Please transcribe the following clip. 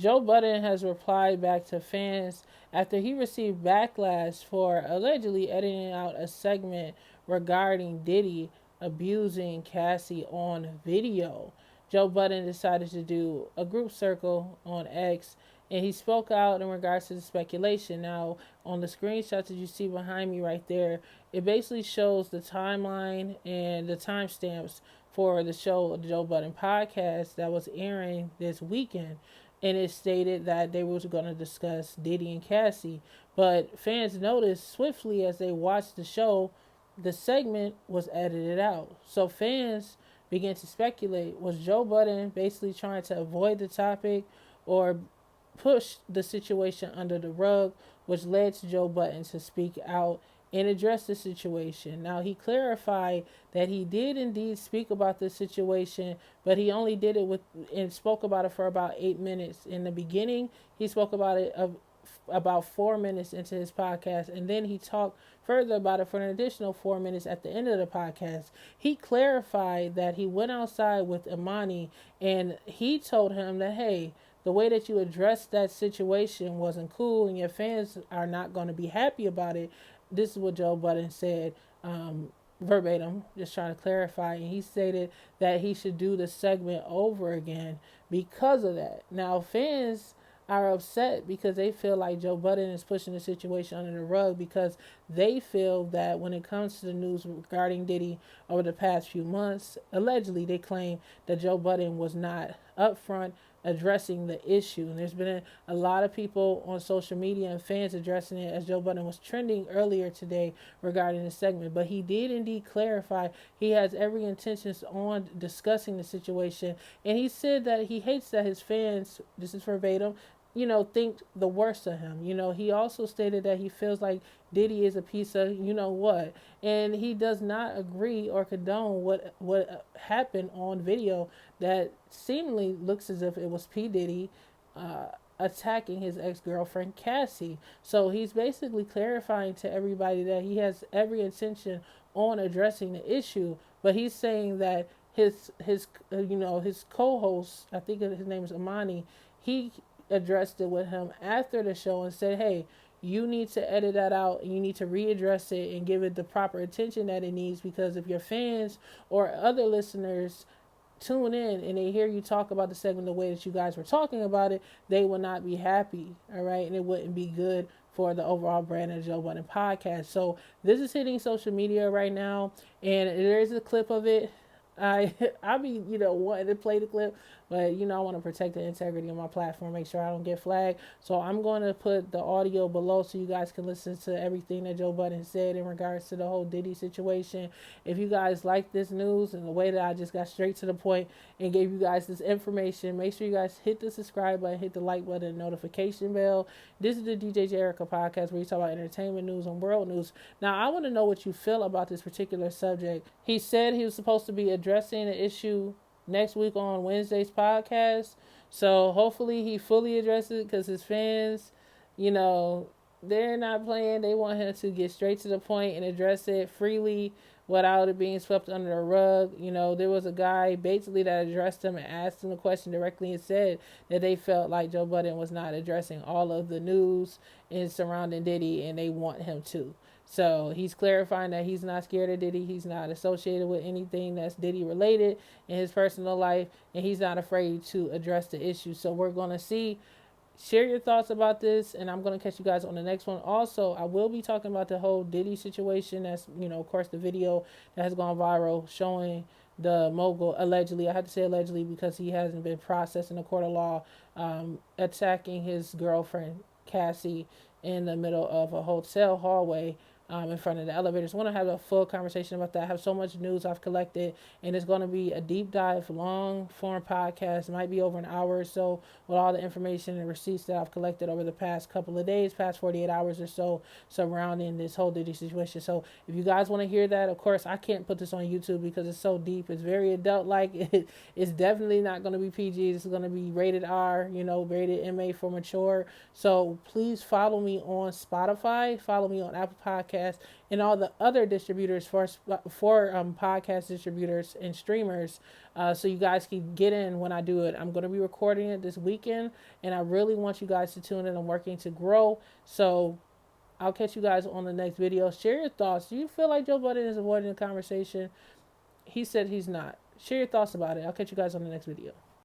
Joe Budden has replied back to fans after he received backlash for allegedly editing out a segment regarding Diddy abusing Cassie on video. Joe Budden decided to do a group circle on X, and he spoke out in regards to the speculation. Now, on the screenshots that you see behind me right there, it basically shows the timeline and the timestamps for the show, the Joe Budden podcast, that was airing this weekend. And it stated that they were going to discuss Diddy and Cassie. But fans noticed swiftly as they watched the show, the segment was edited out. So fans began to speculate, was Joe Budden basically trying to avoid the topic or push the situation under the rug, which led to Joe Budden to speak out and address the situation. Now, he clarified that he did indeed speak about this situation, but he only did it with and spoke about it for about 8 minutes. In the beginning, he spoke about it about 4 minutes into his podcast, and then he talked further about it for an additional 4 minutes at the end of the podcast. He clarified that he went outside with Imani, and he told him that, hey, the way that you addressed that situation wasn't cool, and your fans are not going to be happy about it. This is what Joe Budden said, verbatim, just trying to clarify. And he stated that he should do the segment over again because of that. Now, fans are upset because they feel like Joe Budden is pushing the situation under the rug, because they feel that when it comes to the news regarding Diddy over the past few months, allegedly they claim that Joe Budden was not upfront addressing the issue. And there's been a lot of people on social media and fans addressing it, as Joe Budden was trending earlier today regarding the segment. But he did indeed clarify he has every intentions on discussing the situation. And he said that he hates that his fans, this is verbatim, think the worst of him. He also stated that he feels like Diddy is a piece of what, and he does not agree or condone what happened on video that seemingly looks as if it was P. Diddy attacking his ex-girlfriend Cassie. So he's basically clarifying to everybody that he has every intention on addressing the issue, but he's saying that his co-host, I think his name is Imani, he addressed it with him after the show and said, hey, you need to edit that out and you need to readdress it and give it the proper attention that it needs, because if your fans or other listeners tune in and they hear you talk about the segment the way that you guys were talking about it, they will not be happy, all right? And it wouldn't be good for the overall brand of the Joe Budden podcast. So this is hitting social media right now, and there is a clip of it. I be wanting to play the clip, but I want to protect the integrity of my platform, make sure I don't get flagged. So I'm going to put the audio below so you guys can listen to everything that Joe Budden said in regards to the whole Diddy situation. If you guys like this news and the way that I just got straight to the point and gave you guys this information, make sure you guys hit the subscribe button, hit the like button, and notification bell. This is the DJ Erica podcast, where we talk about entertainment news and world news. Now, I want to know what you feel about this particular subject. He said he was supposed to be addressing the issue next week on Wednesday's podcast. So hopefully he fully addresses it, because his fans, they're not playing. They want him to get straight to the point and address it freely without it being swept under the rug. There was a guy basically that addressed him and asked him the question directly and said that they felt like Joe Budden was not addressing all of the news in surrounding Diddy, and they want him to. So he's clarifying that he's not scared of Diddy. He's not associated with anything that's Diddy related in his personal life, and he's not afraid to address the issue. So we're going to see. Share your thoughts about this, and I'm going to catch you guys on the next one. Also, I will be talking about the whole Diddy situation. That's, of course, the video that has gone viral showing the mogul, allegedly, I have to say allegedly because he hasn't been processed in a court of law, attacking his girlfriend, Cassie, in the middle of a hotel hallway. In front of the elevators. I want to have a full conversation about that. I have so much news I've collected, and it's going to be a deep dive, long form podcast. It might be over an hour or so with all the information and receipts that I've collected over the past couple of days, past 48 hours or so, surrounding this whole Diddy situation. So if you guys want to hear that, of course, I can't put this on YouTube because it's so deep. It's very adult-like. It's definitely not going to be PG. It's going to be rated R, rated MA for mature. So please follow me on Spotify. Follow me on Apple Podcasts. podcast and all the other distributors for podcast distributors and streamers, so you guys can get in when I do it. I'm going to be recording it this weekend, and I really want you guys to tune in. I'm working to grow, so I'll catch you guys on the next video. Share your thoughts. Do you feel like Joe Budden is avoiding the conversation? He said he's not. Share your thoughts about it. I'll catch you guys on the next video.